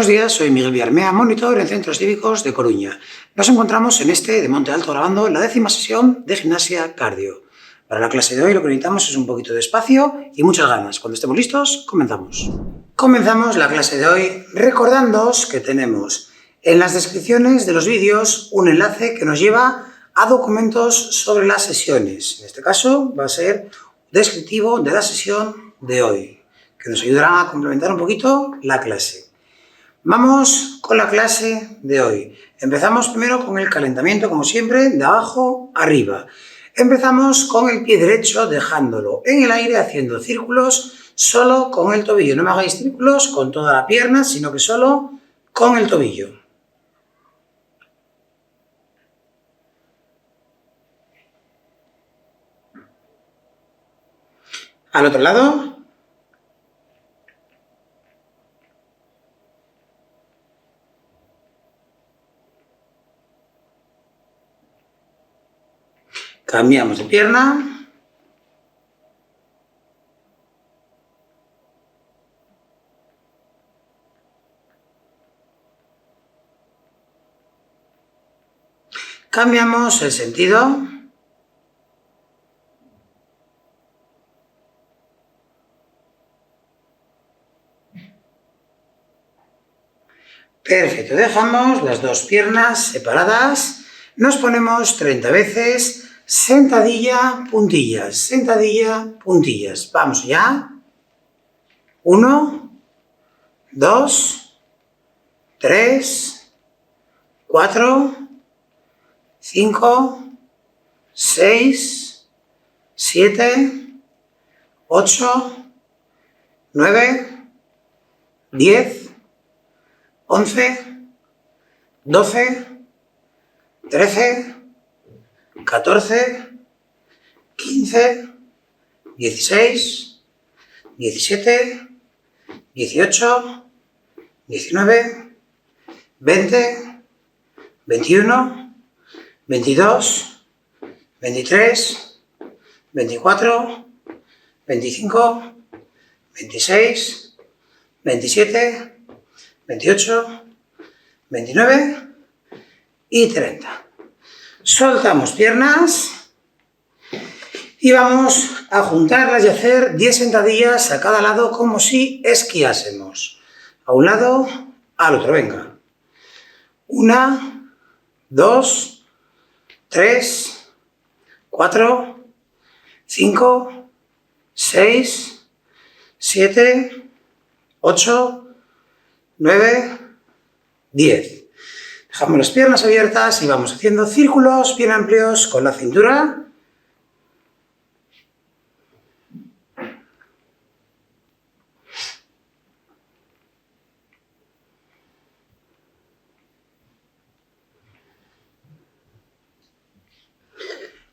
Buenos días, soy Miguel Villarmea, monitor en Centros Cívicos de Coruña. Nos encontramos en de Monte Alto grabando la 10ª sesión de gimnasia cardio. Para la clase de hoy lo que necesitamos es un poquito de espacio y muchas ganas. Cuando estemos listos, comenzamos. Comenzamos la clase de hoy recordándoos que tenemos en las descripciones de los vídeos un enlace que nos lleva a documentos sobre las sesiones. En este caso va a ser descriptivo de la sesión de hoy, que nos ayudará a complementar un poquito la clase. Vamos con la clase de hoy. Empezamos primero con el calentamiento, como siempre, de abajo arriba. Empezamos con el pie derecho dejándolo en el aire haciendo círculos solo con el tobillo. No me hagáis círculos con toda la pierna, sino que solo con el tobillo. Al otro lado. Cambiamos de pierna. Cambiamos el sentido. Perfecto, dejamos las dos piernas separadas. Nos ponemos 30 veces. Sentadilla, puntillas, sentadilla, puntillas. Vamos allá. 1, 2, 3, 4, 5, 6, 7, 8, 9, 10, 11, 12, 13, 14, 15, 16, 17, 18, 19, 20, 21, 22, 23, 24, 25, 26, 27, 28, 29 y 30. Soltamos piernas y vamos a juntarlas y hacer 10 sentadillas a cada lado como si esquiásemos. A un lado, al otro. Venga. 1, 2, 3, 4, 5, 6, 7, 8, 9, 10. Dejamos las piernas abiertas y vamos haciendo círculos bien amplios con la cintura.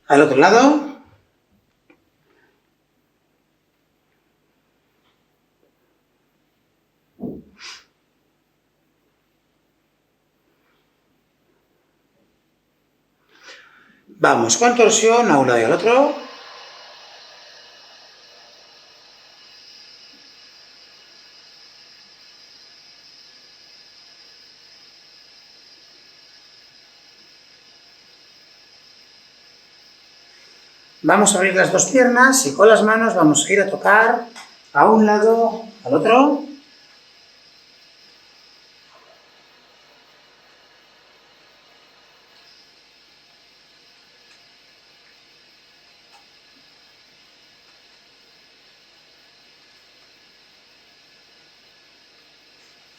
Al otro lado. Vamos con torsión a un lado y al otro. Vamos a abrir las dos piernas y con las manos vamos a ir a tocar a un lado, al otro.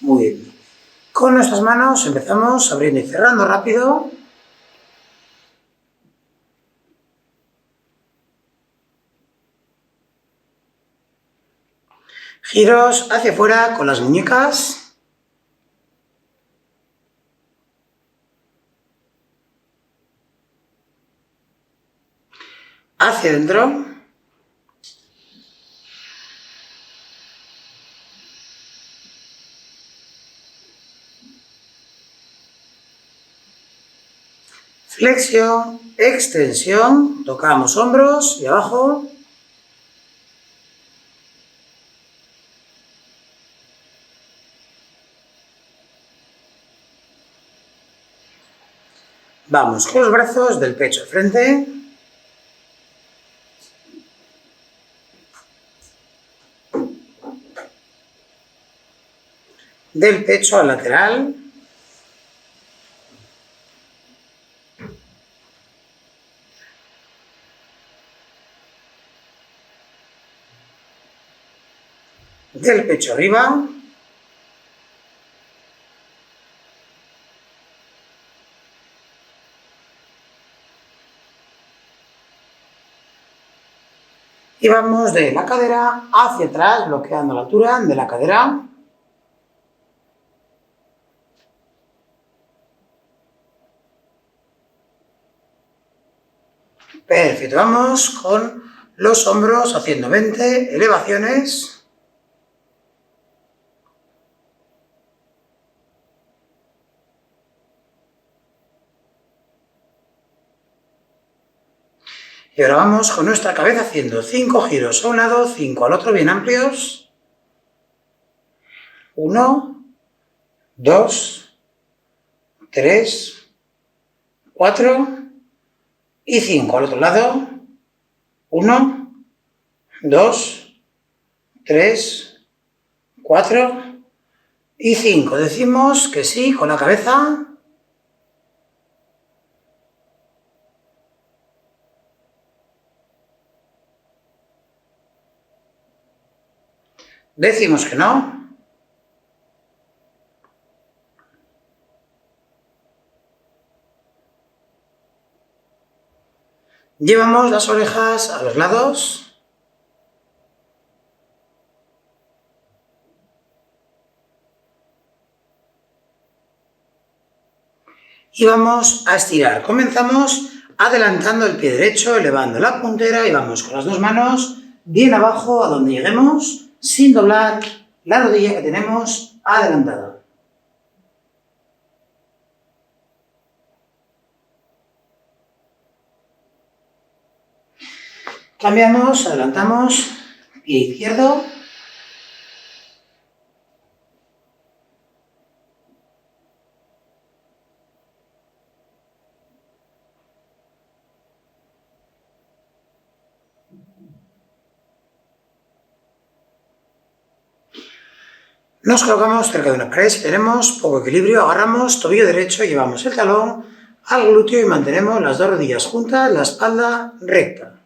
Muy bien. Con nuestras manos empezamos abriendo y cerrando rápido. Giros hacia afuera con las muñecas. Hacia adentro. Flexión, extensión, tocamos hombros y abajo. Vamos con los brazos del pecho al frente. Del pecho al lateral. Del pecho arriba. Y vamos de la cadera hacia atrás, bloqueando la altura de la cadera. Perfecto, vamos con los hombros haciendo 20 elevaciones. Y ahora vamos con nuestra cabeza haciendo 5 giros a un lado, 5 al otro, bien amplios. 1, 2, 3, 4 y 5 al otro lado. 1, 2, 3, 4 y 5. Decimos que sí con la cabeza. Decimos que no. Llevamos las orejas a los lados. Y vamos a estirar. Comenzamos adelantando el pie derecho, elevando la puntera y vamos con las dos manos bien abajo a donde lleguemos, sin doblar la rodilla que tenemos adelantada. Cambiamos, adelantamos, pie izquierdo. Nos colocamos cerca de una pared, si tenemos poco equilibrio, agarramos tobillo derecho, llevamos el talón al glúteo y mantenemos las dos rodillas juntas, la espalda recta.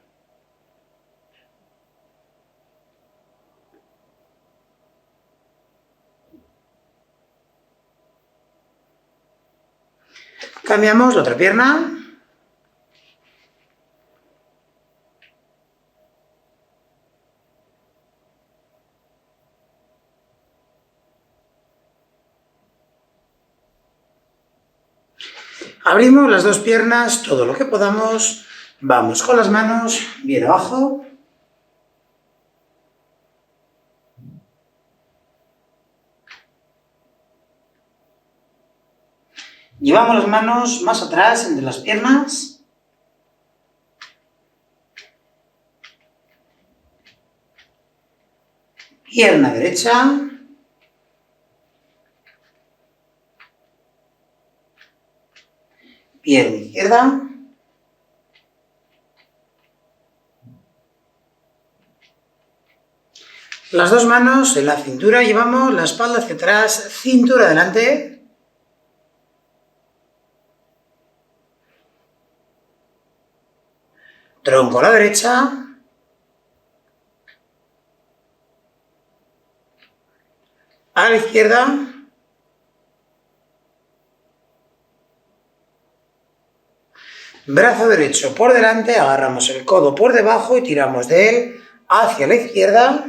Cambiamos la otra pierna. Abrimos las dos piernas todo lo que podamos. Vamos con las manos bien abajo. Llevamos las manos más atrás entre las piernas. Pierna derecha. Pierna izquierda. Las dos manos en la cintura, llevamos la espalda hacia atrás, cintura adelante. Tronco a la derecha. A la izquierda. Brazo derecho por delante, agarramos el codo por debajo y tiramos de él hacia la izquierda.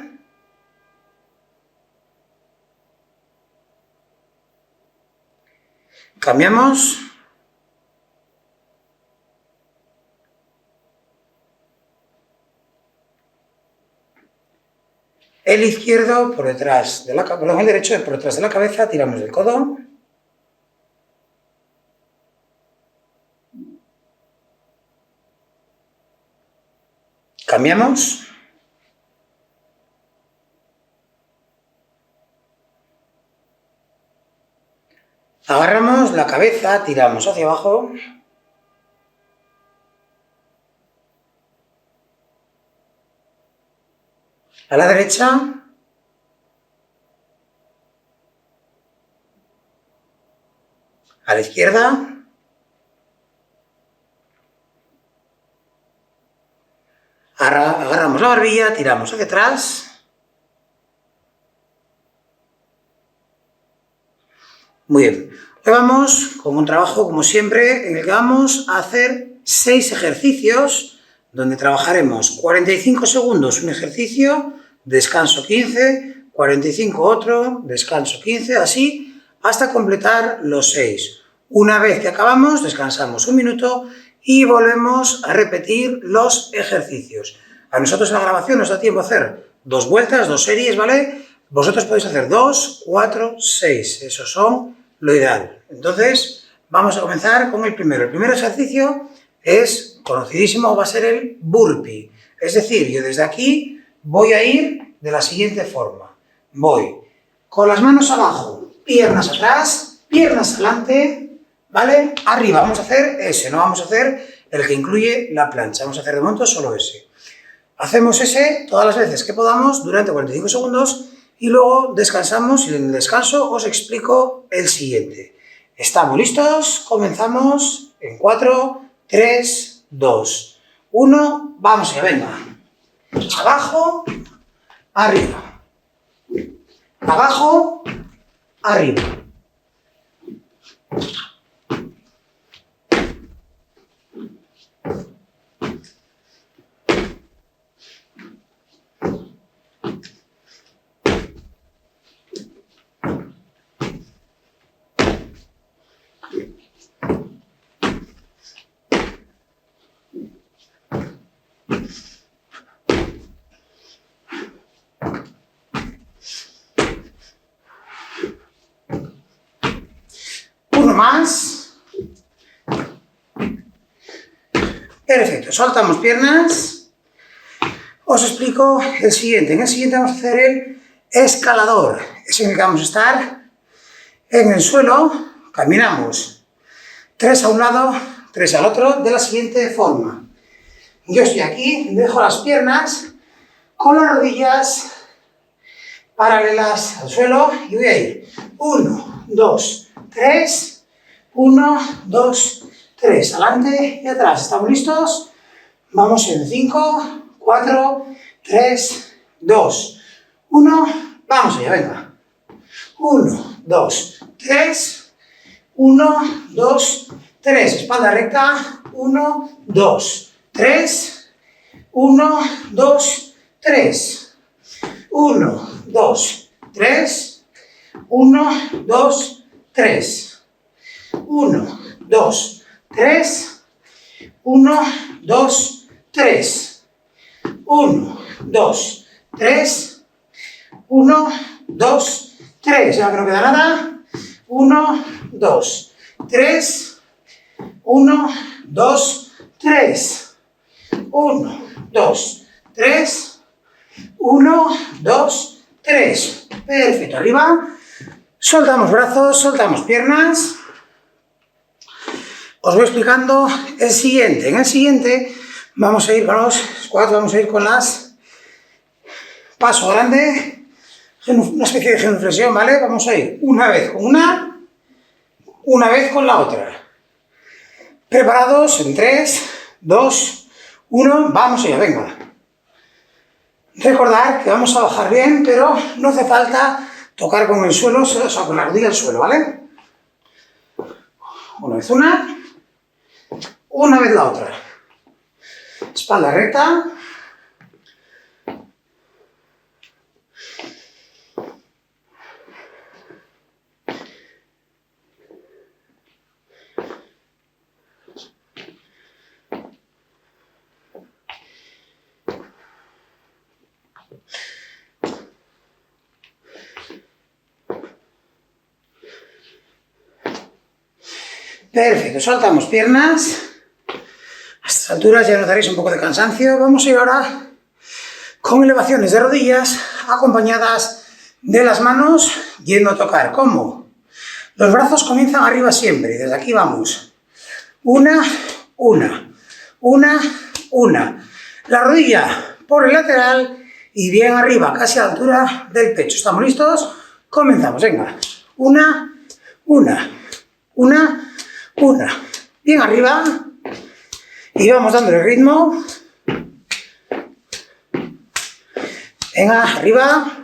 Cambiamos. El izquierdo por detrás de la cabeza, perdón, el derecho por detrás de la cabeza, tiramos del codo. Cambiamos. Agarramos la cabeza, tiramos hacia abajo. A la derecha. A la izquierda. Agarramos la barbilla, tiramos hacia atrás. Muy bien. Hoy vamos con un trabajo, como siempre, en el que vamos a hacer 6 ejercicios, donde trabajaremos 45 segundos un ejercicio, descanso 15, 45 otro, descanso 15, así hasta completar los 6. Una vez que acabamos, descansamos un minuto y volvemos a repetir los ejercicios. A nosotros en la grabación nos da tiempo a hacer 2 vueltas, 2 series, ¿vale? Vosotros podéis hacer 2, 4, 6, esos son lo ideal. Entonces, vamos a comenzar con el primero. El primer ejercicio es conocidísimo, va a ser el burpee. Es decir, yo desde aquí voy a ir de la siguiente forma. Voy con las manos abajo, piernas atrás, piernas adelante, ¿vale? Arriba, vamos a hacer ese, no vamos a hacer el que incluye la plancha. Vamos a hacer de momento solo ese. Hacemos ese todas las veces que podamos durante 45 segundos y luego descansamos y en el descanso os explico el siguiente. ¿Estamos listos? Comenzamos en 4, 3, 2, 1. Vamos allá, venga. Abajo, arriba. Abajo, arriba. Uno más. Perfecto, soltamos piernas. Os explico el siguiente. En el siguiente vamos a hacer el escalador. Es en el que vamos a estar en el suelo. Caminamos 3 a un lado, 3 al otro, de la siguiente forma. Yo estoy aquí, dejo las piernas con las rodillas paralelas al suelo y voy a ir 1, 2, 3, 1, 2, 3, adelante y atrás. ¿Estamos listos? Vamos en 5, 4, 3, 2, 1, vamos allá, venga. 1, 2, 3, 1, 2, 3, espalda recta, 1, 2, 3, 1, 2, 3, 1, 2, 3, 1, 2, 3, 1, 2, 3, 1, 2, 3, 1, 2, 3, 1, 2, 3, ya no queda nada, 1, 2, 3, 1, 2, 3, 1, 2, 3, 1, 2, 3, perfecto, arriba, soltamos brazos, soltamos piernas. Os voy explicando el siguiente. En el siguiente vamos a ir con los squats, vamos a ir con las paso grande, una especie de genuflexión, ¿vale? Vamos a ir una vez con una vez con la otra. ¿Preparados? En 3, 2, 1, vamos allá, venga. Recordad que vamos a bajar bien, pero no hace falta tocar con el suelo, o sea, con la rodilla al suelo, ¿vale? Una vez una vez la otra. Espalda recta. Perfecto, soltamos piernas. A estas alturas ya notaréis un poco de cansancio. Vamos a ir ahora con elevaciones de rodillas acompañadas de las manos yendo a tocar. ¿Cómo? Los brazos comienzan arriba siempre. Desde aquí vamos. Una. La rodilla por el lateral y bien arriba, casi a la altura del pecho. ¿Estamos listos? Comenzamos, venga. Una, una, una, una. Bien arriba y vamos dándole ritmo. Venga, arriba.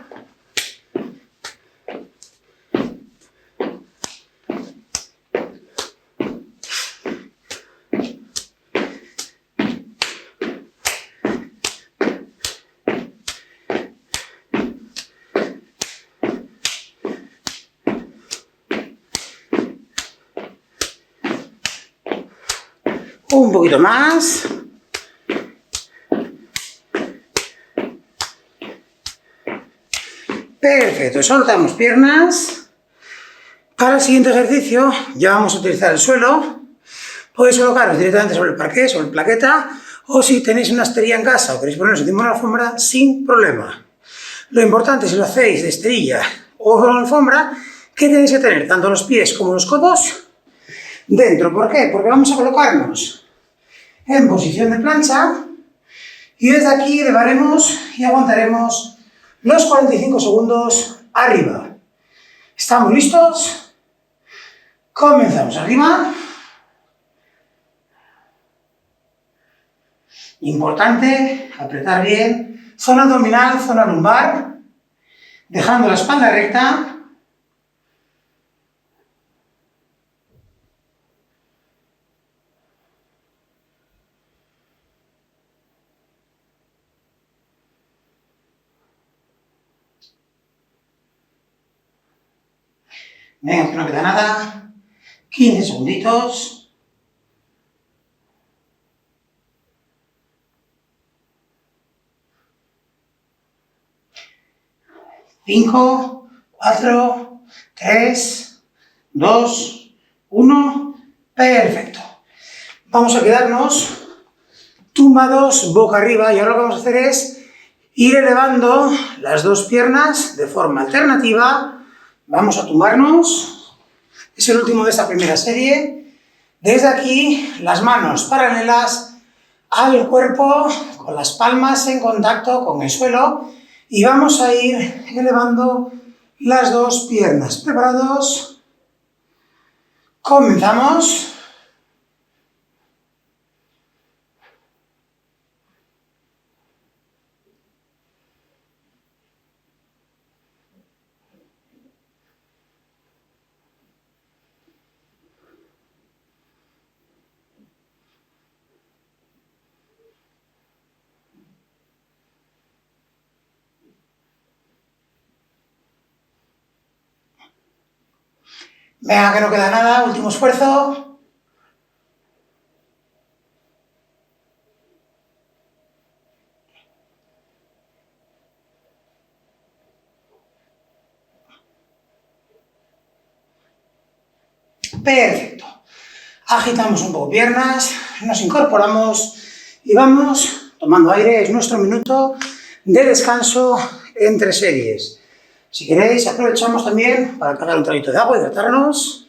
Un poquito más. Perfecto, soltamos piernas. Para el siguiente ejercicio ya vamos a utilizar el suelo. Podéis colocaros directamente sobre el parqué, sobre el plaqueta, o si tenéis una esterilla en casa o queréis poneros encima de la alfombra, sin problema. Lo importante, si lo hacéis de esterilla o con alfombra, que tenéis que tener tanto los pies como los codos dentro. ¿Por qué? Porque vamos a colocarnos en posición de plancha y desde aquí elevaremos y aguantaremos los 45 segundos arriba. ¿Estamos listos? Comenzamos arriba. Importante, apretar bien, zona abdominal, zona lumbar, dejando la espalda recta. Venga, que no queda nada. 15 segunditos. 5, 4, 3, 2, 1. Perfecto. Vamos a quedarnos tumbados boca arriba y ahora lo que vamos a hacer es ir elevando las dos piernas de forma alternativa. Vamos a tumbarnos. Es el último de esta primera serie. Desde aquí, las manos paralelas al cuerpo, con las palmas en contacto con el suelo. Y vamos a ir elevando las dos piernas. ¿Preparados? Comenzamos. Venga, que no queda nada. Último esfuerzo. Perfecto. Agitamos un poco piernas, nos incorporamos y vamos tomando aire. Es nuestro minuto de descanso entre series. Si queréis, aprovechamos también para cargar un traguito de agua, hidratarnos.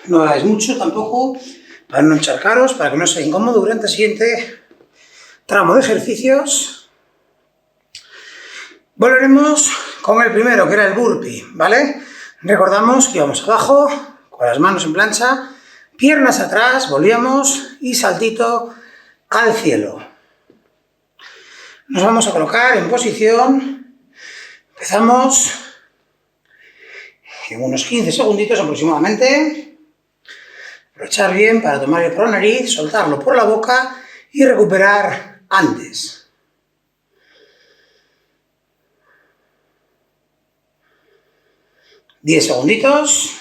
No hagáis mucho tampoco, para no encharcaros, para que no sea incómodo durante el siguiente tramo de ejercicios. Volveremos con el primero, que era el burpee, ¿vale? Recordamos que íbamos abajo, con las manos en plancha, piernas atrás, volvíamos y saltito al cielo. Nos vamos a colocar en posición. Empezamos en unos 15 segunditos aproximadamente. Aprovechar bien para tomar aire por la nariz, soltarlo por la boca y recuperar antes. 10 segunditos.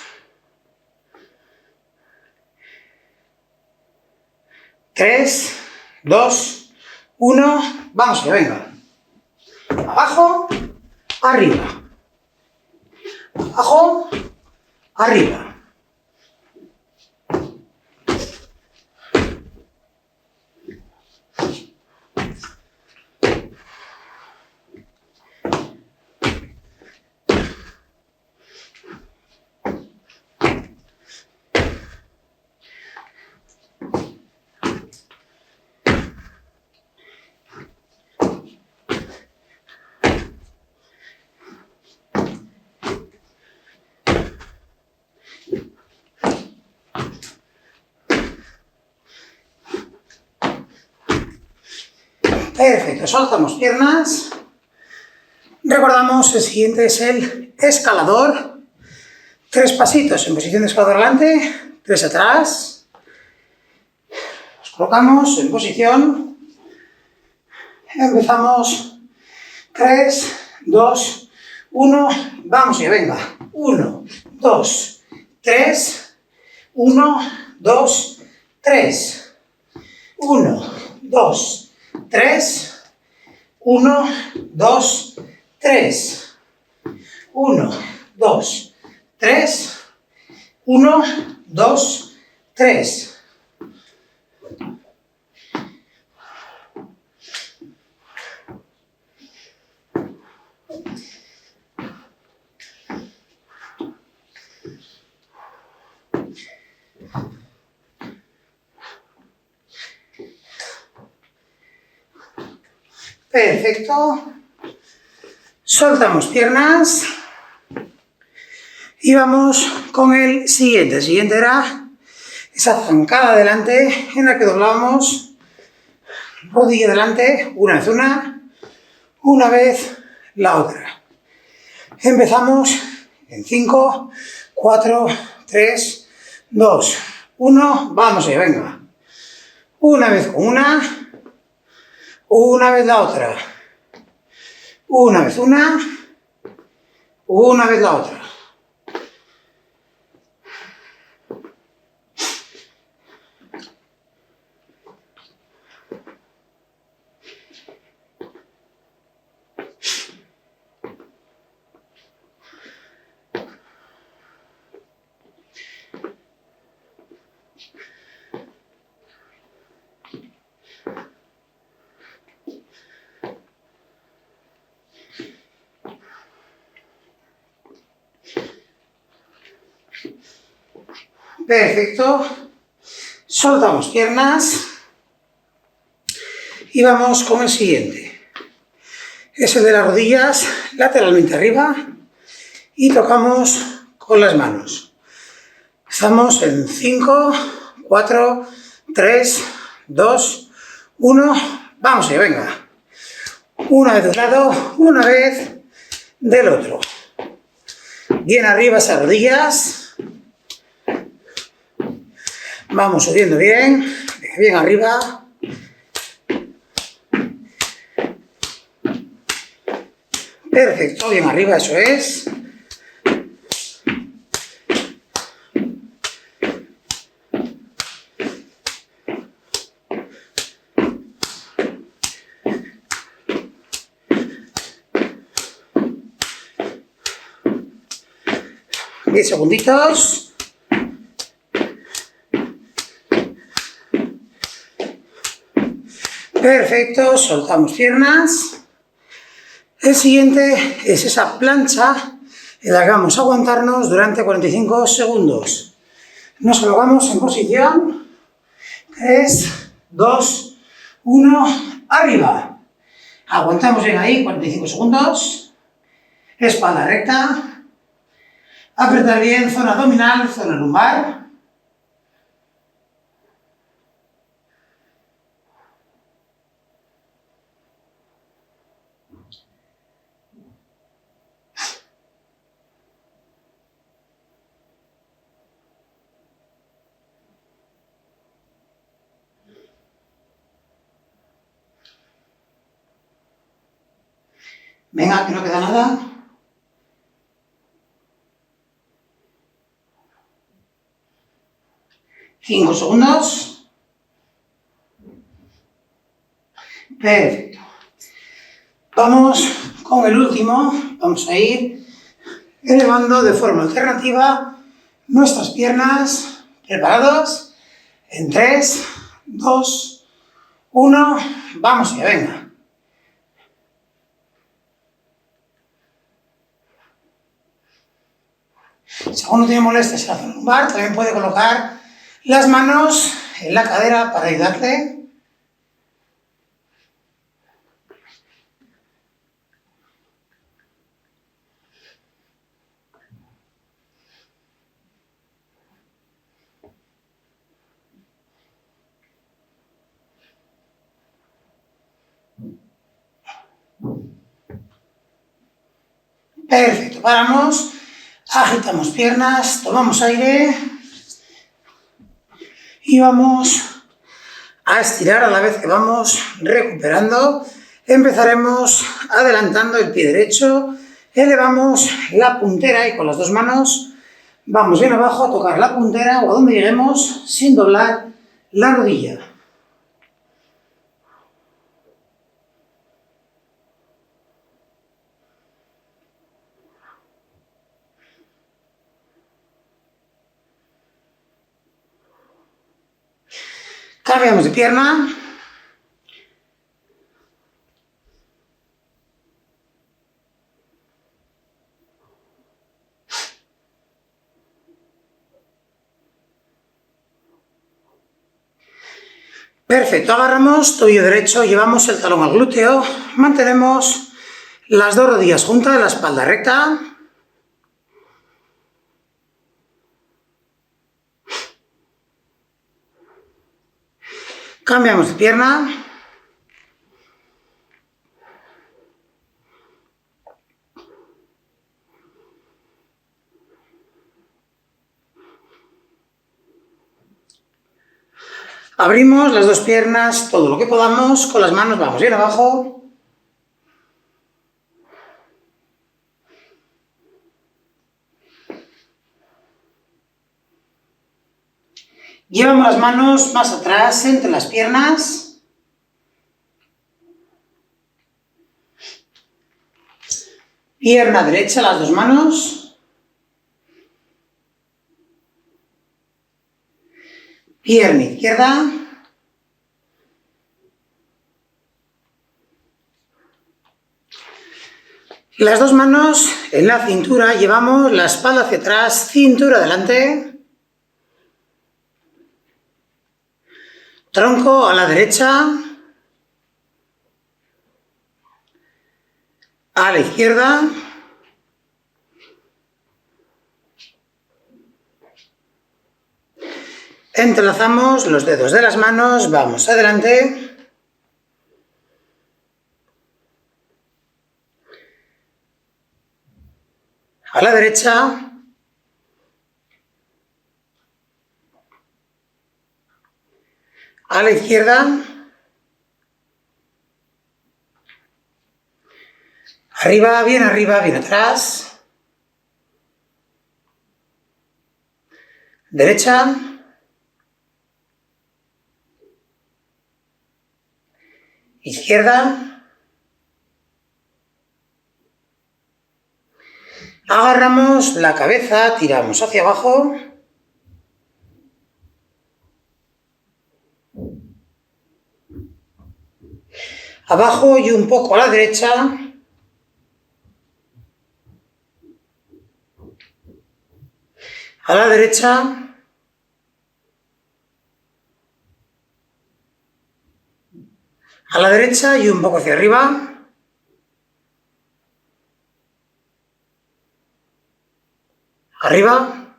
3, 2, 1. Vamos allá, venga. Abajo, arriba. Abajo, arriba. Perfecto, soltamos piernas. Recordamos, el siguiente es el escalador. 3 pasitos en posición de escalador adelante, 3 atrás. Nos colocamos en posición. Empezamos. 3, 2, 1. Vamos ya, venga. 1, 2, 3. 1, 2, 3. 1, 2, 3. 1, 2, 3. 1, 2, 3. 1, 2, 3. Perfecto. Soltamos piernas. Y vamos con el siguiente. El siguiente era esa zancada adelante en la que doblábamos rodilla adelante, una vez la otra. Empezamos en 5, 4, 3, 2, 1. Vamos allá, venga. Una vez con una vez la otra. Una vez una vez la otra. Perfecto. Soltamos piernas y vamos con el siguiente. Es el de las rodillas lateralmente arriba y tocamos con las manos. Estamos en 5, 4, 3, 2, 1. Vamos allá, venga. Una vez de un lado, una vez del otro. Bien arriba esas rodillas. Vamos subiendo bien, bien arriba. Perfecto, bien arriba, eso es. Diez segunditos. Perfecto, soltamos piernas. El siguiente es esa plancha en la que vamos a aguantarnos durante 45 segundos. Nos colocamos en posición. 3, 2, 1, arriba. Aguantamos bien ahí, 45 segundos. Espalda recta. Apretar bien zona abdominal, zona lumbar. Venga, que no queda nada. Cinco segundos. Perfecto. Vamos con el último. Vamos a ir elevando de forma alternativa nuestras piernas. ¿Preparados? En 3, 2, 1. Vamos allá, venga. Si alguno tiene molestias en la zona lumbar, también puede colocar las manos en la cadera para ayudarle. Perfecto, paramos, agitamos piernas, tomamos aire y vamos a estirar a la vez que vamos recuperando. Empezaremos adelantando el pie derecho, elevamos la puntera y con las dos manos vamos bien abajo a tocar la puntera o a donde lleguemos sin doblar la rodilla. Cambiamos de pierna. Perfecto, agarramos tobillo derecho, llevamos el talón al glúteo, mantenemos las dos rodillas juntas, la espalda recta. Cambiamos de pierna. Abrimos las dos piernas todo lo que podamos, con las manos vamos bien abajo. Llevamos las manos más atrás entre las piernas. Pierna derecha, las dos manos. Pierna izquierda. Las dos manos en la cintura, llevamos la espalda hacia atrás, cintura adelante. Tronco a la derecha. A la izquierda. Entrelazamos los dedos de las manos, vamos adelante. A la derecha. A la izquierda. Arriba, bien atrás. Derecha. Izquierda. Agarramos la cabeza, tiramos hacia abajo. Abajo y un poco a la derecha. A la derecha. A la derecha y un poco hacia arriba. Arriba.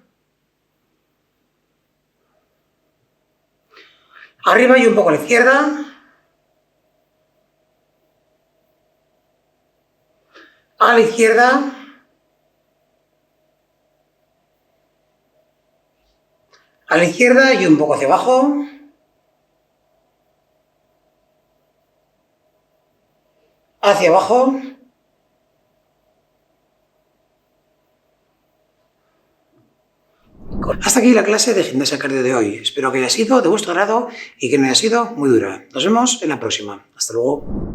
Arriba y un poco a la izquierda. A la izquierda. A la izquierda y un poco hacia abajo. Hacia abajo. Hasta aquí la clase de gimnasia cardio de hoy. Espero que haya sido de vuestro agrado y que no haya sido muy dura. Nos vemos en la próxima. Hasta luego.